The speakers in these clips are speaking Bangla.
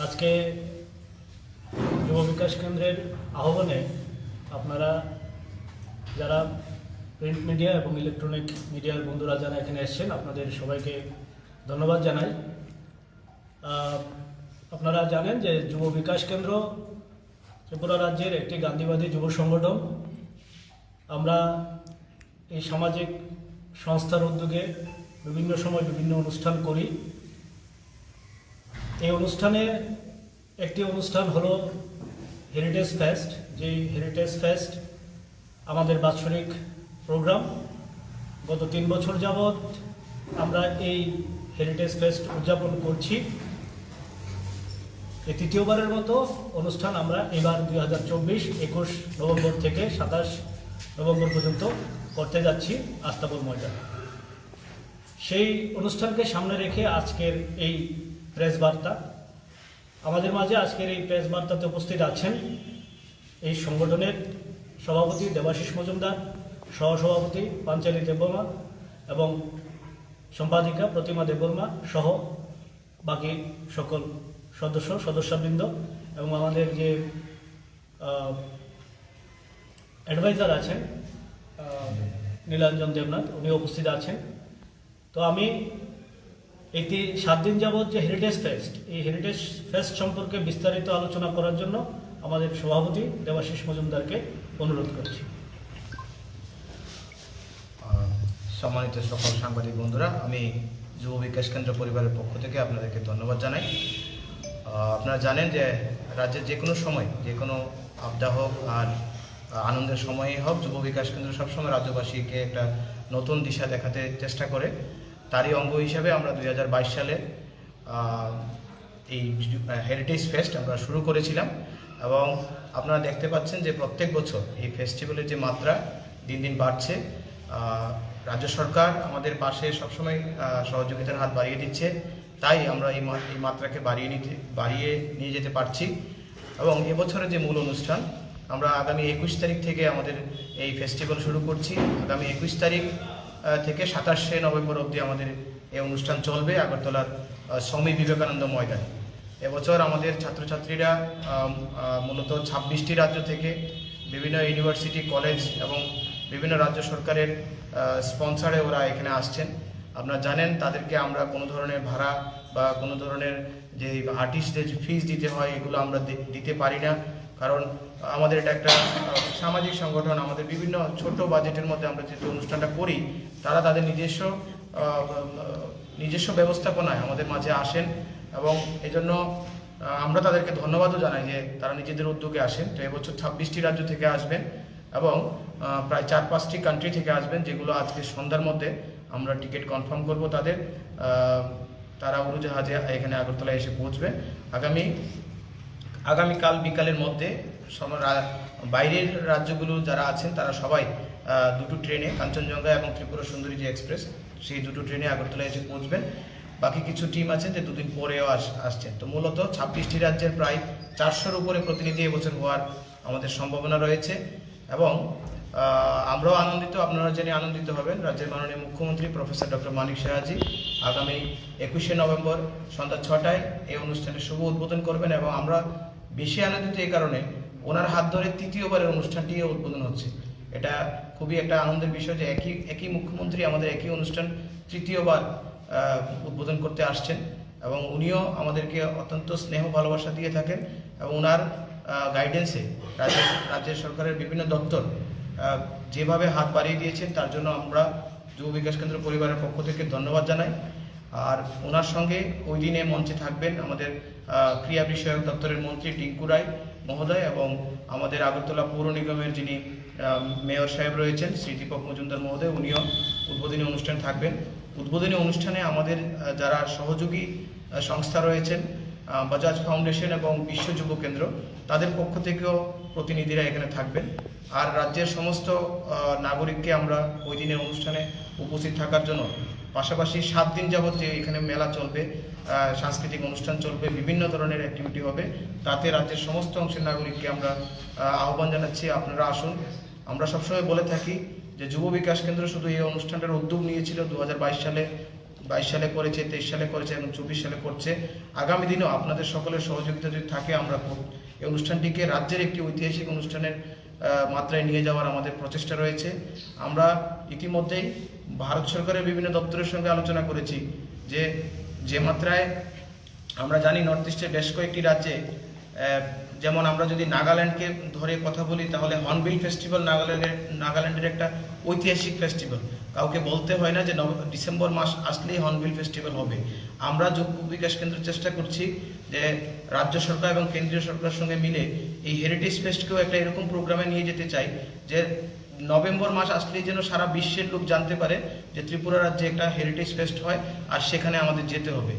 আজকে যুব বিকাশ কেন্দ্রের আহ্বানে আপনারা যারা প্রিন্ট মিডিয়া এবং ইলেকট্রনিক মিডিয়ার বন্ধুরা যারা এখানে এসেছেন আপনাদের সবাইকে ধন্যবাদ জানাই। আপনারা জানেন যে যুব বিকাশ কেন্দ্র ত্রিপুরা রাজ্যের একটি গান্ধীবাদী যুব সংগঠন। আমরা এই সামাজিক সংস্থার উদ্যোগে বিভিন্ন সময় বিভিন্ন অনুষ্ঠান করি। এই অনুষ্ঠানে একটি অনুষ্ঠান হলো হেরিটেজ ফেস্ট। যেই হেরিটেজ ফেস্ট আমাদের বাৎসরিক প্রোগ্রাম। গত 3 বছর যাবৎ আমরা এই হেরিটেজ ফেস্ট উদযাপন করছি। এই তৃতীয়বারের মতো অনুষ্ঠান আমরা এবার 2024-21 নভেম্বর থেকে 27 নভেম্বর পর্যন্ত করতে যাচ্ছি আস্তাবল ময়দানে। সেই অনুষ্ঠানকে সামনে রেখে আজকের এই প্রেস বার্তা। আমাদের মাঝে আজকের এই প্রেস বার্তাতে উপস্থিত আছেন এই সংগঠনের সভাপতি দেবাশিস মজুমদার, সহসভাপতি পাঞ্চালী দেববর্মা এবং সম্পাদিকা প্রতিমা দেববর্মা সহ বাকি সকল সদস্যবৃন্দ এবং আমাদের যে অ্যাডভাইজার আছেন নীলাঞ্জন দেবনাথ, উনি উপস্থিত আছেন। তো আমি এটি 7 দিন যাবৎ যে হেরিটেজ ফেস্ট, এই হেরিটেজ ফেস্ট সম্পর্কে বিস্তারিত আলোচনা করার জন্য আমাদের সভাপতি দেবাশিস মজুমদারকে অনুরোধ করছি। সম্মানিত সকল সাংবাদিক বন্ধুরা, আমি যুব বিকাশ কেন্দ্র পরিবারের পক্ষ থেকে আপনাদেরকে ধন্যবাদ জানাই। আপনারা জানেন যে রাজ্যের যে কোনো সময়, যে কোনো আপদা হোক আর আনন্দের সময়ই হোক, যুব বিকাশ কেন্দ্র সবসময় রাজ্যবাসীকে একটা নতুন দিশা দেখাতে চেষ্টা করে। তারই অঙ্গ হিসাবে আমরা 2022 সালে এই হেরিটেজ ফেস্ট আমরা শুরু করেছিলাম এবং আপনারা দেখতে পাচ্ছেন যে প্রত্যেক বছর এই ফেস্টিভ্যালের যে মাত্রা দিন দিন বাড়ছে। রাজ্য সরকার আমাদের পাশে সবসময় সহযোগিতার হাত বাড়িয়ে দিচ্ছে, তাই আমরা এই মাত্রাকে বাড়িয়ে নিয়ে যেতে পারছি। এবং এবছরের যে মূল অনুষ্ঠান, আমরা আগামী 21 তারিখ থেকে আমাদের এই ফেস্টিভ্যাল শুরু করছি। আগামী 21 তারিখ থেকে 27শে নভেম্বর অবধি আমাদের এই অনুষ্ঠান চলবে আগরতলার স্বামী বিবেকানন্দ ময়দানে। এবছর আমাদের ছাত্রছাত্রীরা মূলত 26টি রাজ্য থেকে, বিভিন্ন ইউনিভার্সিটি, কলেজ এবং বিভিন্ন রাজ্য সরকারের স্পন্সারে ওরা এখানে আসছেন। আপনারা জানেন তাদেরকে আমরা কোনো ধরনের ভাড়া বা কোনো ধরনের যে আর্টিস্টদের ফিস দিতে হয় এগুলো আমরা দিতে পারি না, কারণ আমাদের এটা একটা সামাজিক সংগঠন। আমাদের বিভিন্ন ছোট বাজেটের মধ্যে আমরা যে অনুষ্ঠানটা করি, তারা তাদের নিজস্ব ব্যবস্থাপনায় আমাদের মাঝে আসেন এবং এজন্য আমরা তাদেরকে ধন্যবাদও জানাই যে তারা নিজেদের উদ্যোগে আসেন। তো এবছর 26টি রাজ্য থেকে আসবেন এবং প্রায় 4-5টি কান্ট্রি থেকে আসবেন, যেগুলো আজকে সন্ধ্যার মধ্যে আমরা টিকিট কনফার্ম করব তাদের। তারা উড়োজাহাজে এখানে আগরতলা এসে পৌঁছবে। আগামীকাল বিকালের মধ্যে বাইরের রাজ্যগুলো যারা আছেন তারা সবাই দুটো ট্রেনে, কাঞ্চনজঙ্ঘা এবং ত্রিপুরা সুন্দরী যে এক্সপ্রেস, সেই দুটো ট্রেনে আগরতলা এসে পৌঁছবেন। বাকি কিছু টিম আছেন যে 2 দিন পরেও আসছেন। তো মূলত 26টি রাজ্যের প্রায় 400-র উপরে প্রতিনিধি এবছর হওয়ার আমাদের সম্ভাবনা রয়েছে এবং আমরাও আনন্দিত, আপনারা জেনে আনন্দিত হবেন। রাজ্যের মাননীয় মুখ্যমন্ত্রী প্রফেসর ডক্টর মানিক সাহাজি আগামী 21শে নভেম্বর সন্ধ্যা 6টায় এই অনুষ্ঠানের শুভ উদ্বোধন করবেন এবং আমরা বেশি আনন্দিত এই কারণে, ওনার হাত ধরে তৃতীয়বারের অনুষ্ঠানটি উদ্বোধন হচ্ছে। এটা খুবই একটা আনন্দের বিষয় যে একই মুখ্যমন্ত্রী আমাদের একই অনুষ্ঠান তৃতীয়বার উদ্বোধন করতে আসছেন এবং উনিও আমাদেরকে অত্যন্ত স্নেহ ভালোবাসা দিয়ে থাকেন এবং ওনার গাইডেন্সে রাজ্যের সরকারের বিভিন্ন দপ্তর যেভাবে হাত বাড়িয়ে দিয়েছেন তার জন্য আমরা যুব বিকাশ কেন্দ্র পরিবারের পক্ষ থেকে ধন্যবাদ জানাই। আর ওনার সঙ্গে ওই দিনে মঞ্চে থাকবেন আমাদের ক্রীড়া বিষয়ক দপ্তরের মন্ত্রী টিঙ্কু রায় মহোদয় এবং আমাদের আগরতলা পৌর নিগমের যিনি মেয়র সাহেব রয়েছেন শ্রী দীপক মজুমদার মহোদয়, উনিও উদ্বোধনী অনুষ্ঠানে থাকবেন। উদ্বোধনী অনুষ্ঠানে আমাদের যারা সহযোগী সংস্থা রয়েছেন, বাজাজ ফাউন্ডেশন এবং বিশ্ব যুব কেন্দ্র, তাদের পক্ষ থেকেও প্রতিনিধিরা এখানে থাকবেন। আর রাজ্যের সমস্ত নাগরিককে আমরা ওই দিনের অনুষ্ঠানে উপস্থিত থাকার জন্য, পাশাপাশি 7 দিন যাবৎ যে এখানে মেলা চলবে, সাংস্কৃতিক অনুষ্ঠান চলবে, বিভিন্ন ধরনের অ্যাক্টিভিটি হবে, তাতে রাজ্যের সমস্ত অংশের নাগরিককে আমরা আহ্বান জানাচ্ছি, আপনারা আসুন। আমরা সবসময় বলে থাকি যে যুব বিকাশ কেন্দ্র শুধু এই অনুষ্ঠানটার উদ্যোগ নিয়েছিল 2022 সালে 22 সালে করেছে, 23 সালে করেছে এবং 24 সালে করছে। আগামী দিনেও আপনাদের সকলের সহযোগিতা যদি থাকে আমরা এই অনুষ্ঠানটিকে রাজ্যের একটি ঐতিহাসিক অনুষ্ঠানের মাত্রায় নিয়ে যাওয়ার আমাদের প্রচেষ্টা রয়েছে। আমরা ইতিমধ্যেই ভারত সরকারের বিভিন্ন দপ্তরের সঙ্গে আলোচনা করেছি যে মাত্রায় আমরা জানি নর্থ ইস্টের বেশ কয়েকটি রাজ্যে, যেমন আমরা যদি নাগাল্যান্ডকে ধরে কথা বলি তাহলে হর্নবিল ফেস্টিভ্যাল নাগাল্যান্ডের একটা ঐতিহাসিক ফেস্টিভ্যাল। কাউকে বলতে হয় না যে ডিসেম্বর মাস আসলেই হর্নবিল ফেস্টিভ্যাল হবে। আমরা যোগ বিকাশ কেন্দ্র চেষ্টা করছি যে রাজ্য সরকার এবং কেন্দ্রীয় সরকারের সঙ্গে মিলে এই হেরিটেজ ফেস্টকেও একটা এরকম প্রোগ্রামে নিয়ে যেতে চাই যে নভেম্বর মাস আসলেই যেন সারা বিশ্বের লোক জানতে পারে যে ত্রিপুরা রাজ্যে একটা হেরিটেজ ফেস্ট হয় আর সেখানে আমাদের যেতে হবে।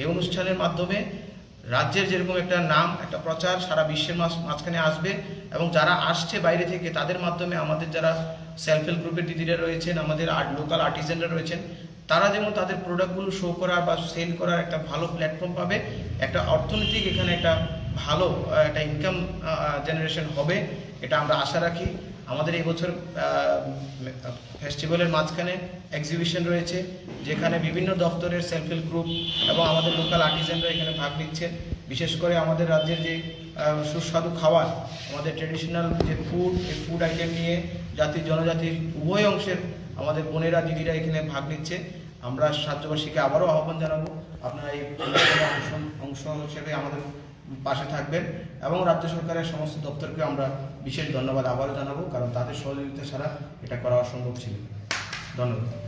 এই অনুষ্ঠানের মাধ্যমে রাজ্যের যেরকম একটা নাম, একটা প্রচার সারা বিশ্বের মাঝখানে আসবে এবং যারা আসছে বাইরে থেকে তাদের মাধ্যমে আমাদের যারা সেলফ হেল্প গ্রুপের দিদিরা রয়েছেন, আমাদের লোকাল আর্টিজানরা রয়েছেন, তারা যেমন তাদের প্রোডাক্টগুলো শো করার বা সেল করার একটা ভালো প্ল্যাটফর্ম পাবে, একটা অর্থনৈতিক এখানে একটা ভালো একটা ইনকাম জেনারেশন হবে, এটা আমরা আশা রাখি। আমাদের এই বছর ফেস্টিভ্যালের মাঝখানে এক্সিবিশন রয়েছে যেখানে বিভিন্ন দপ্তরের সেলফ হেল্প গ্রুপ এবং আমাদের লোকাল আর্টিজানরা এখানে ভাগ নিচ্ছে। বিশেষ করে আমাদের রাজ্যের যে সুস্বাদু খাবার, আমাদের ট্রেডিশনাল যে ফুড, এই ফুড আইটেম নিয়ে জাতি জনজাতির উভয় অংশের আমাদের বোনেরা দিদিরা এখানে ভাগ নিচ্ছে। আমরা রাজ্যবাসীকে আবারও আহ্বান জানাবো আপনারা এই অংশ হিসেবে আমাদের পাশে থাকবেন এবং রাজ্য সরকারের সমস্ত দপ্তরকে আমরা বিশেষ ধন্যবাদ আবারও জানাবো, কারণ তাদের সহযোগিতা ছাড়া এটা করা অসম্ভব ছিল। ধন্যবাদ।